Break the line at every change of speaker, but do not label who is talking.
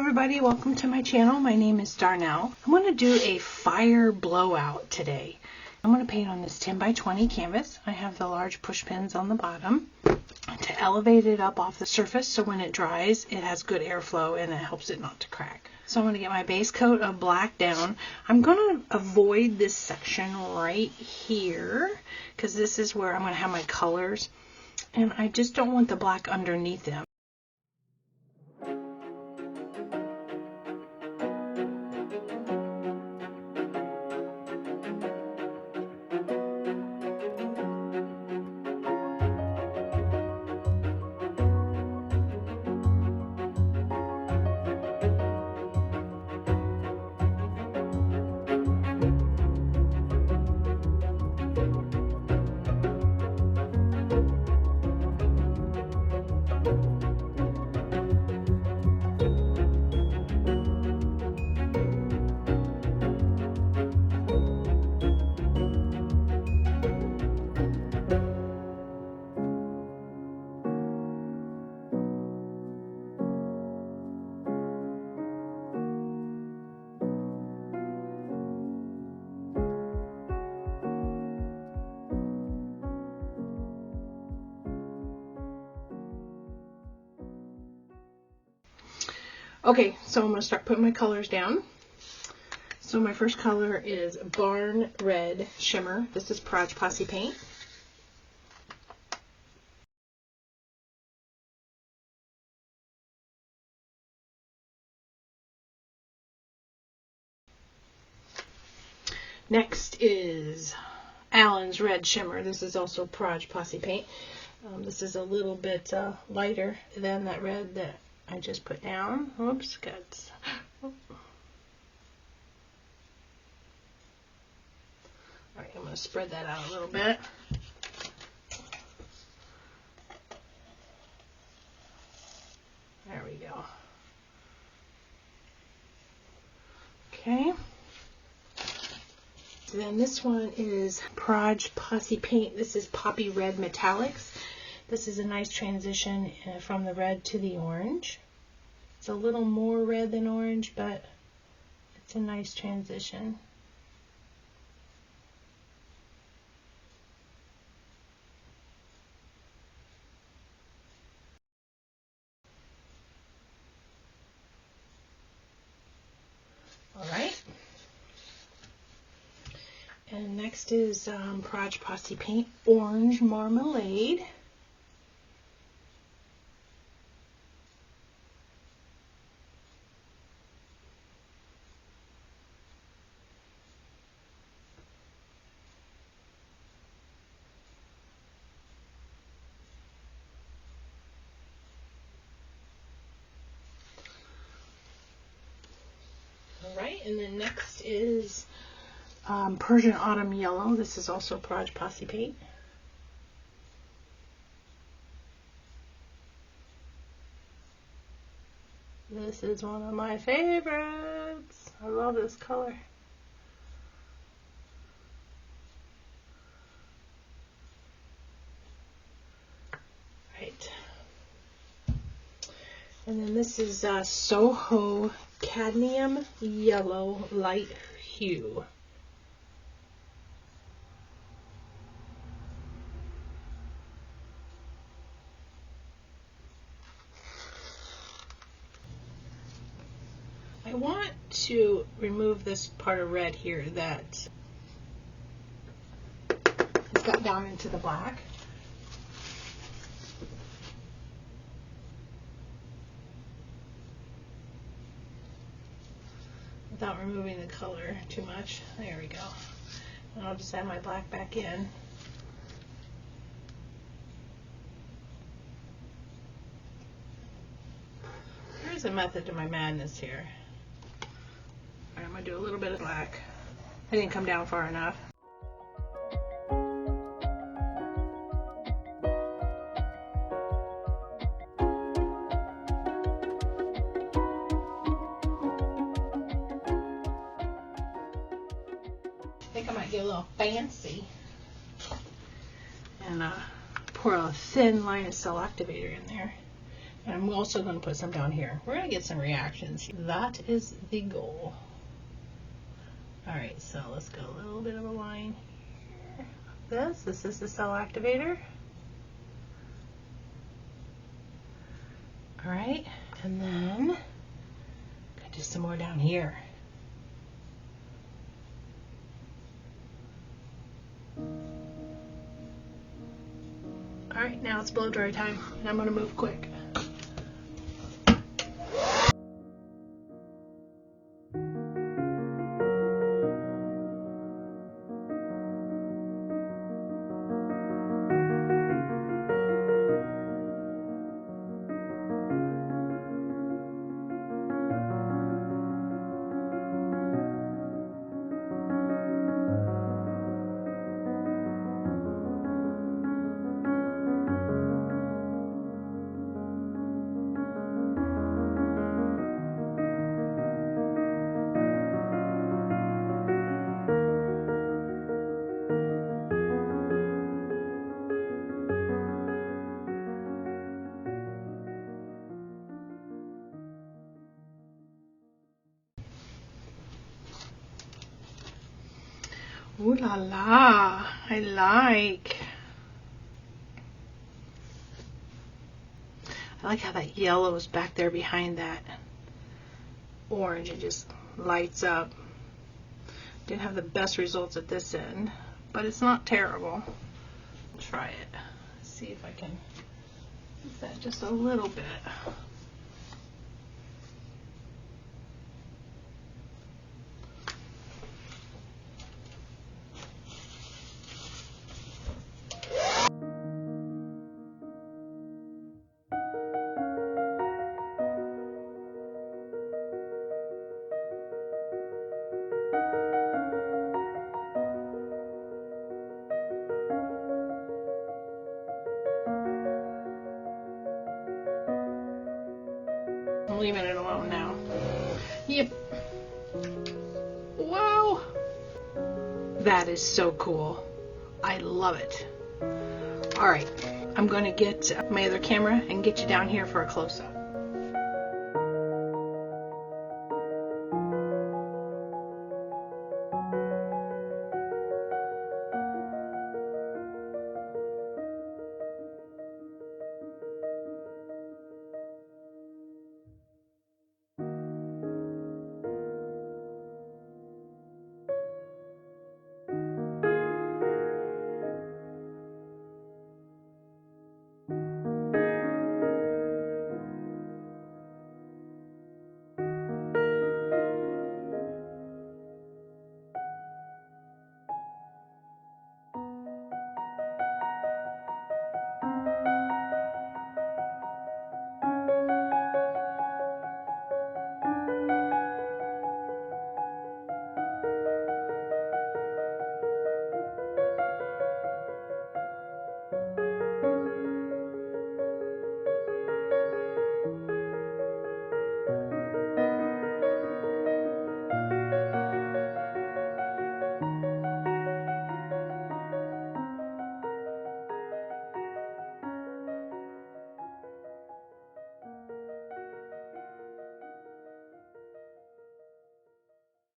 everybody, welcome to my channel. My name is Darnell. I'm going to do a fire blowout today. I'm going to paint on this 10 by 20 canvas. I have the large push pins on the bottom to elevate it up off the surface so when it dries it has good airflow and it helps it not to crack. So I'm going to get my base coat of black down. I'm going to avoid this section right here because this is where I'm going to have my colors and I just don't want the black underneath them. Okay, so I'm going to start putting my colors down. So my first color is Barn Red Shimmer. This is Proj Posse paint. Next is Allen's Red Shimmer. This is also Proj Posse paint. This is a little bit lighter than that red that I just put down. Oops, guts. Alright, I'm going to spread that out a little bit. There we go. Okay. Then this one is Proj Posse paint. This is Poppy Red Metallics. This is a nice transition from the red to the orange. It's a little more red than orange, but it's a nice transition. All right. And next is Proj Posse paint Orange Marmalade. Alright, and then next is Persian Autumn Yellow. This is also Proj Posse paint. This is one of my favorites. I love this color. Right. And then this is Soho Cadmium Yellow Light Hue. I want to remove this part of red here that has got down into the black. Without removing the color too much. There we go. And I'll just add my black back in. There's a method to my madness here. Alright, I'm going to do a little bit of black. I didn't come down far enough. I think I might get a little fancy and pour a thin line of cell activator in there. And I'm also going to put some down here. We're going to get some reactions. That is the goal. Alright, so let's go a little bit of a line here. This is the cell activator. Alright, and then gonna do some more down here. Alright, now it's blow dry time, and I'm gonna move quick. Ooh la la, I like how that yellow is back there behind that orange. It just lights up. Didn't have the best results at this end, but it's not terrible. Try it. See if I can use that just a little bit. I'm leaving it alone now. Yep. Wow. That is so cool. I love it. Alright, I'm going to get my other camera and get you down here for a close-up.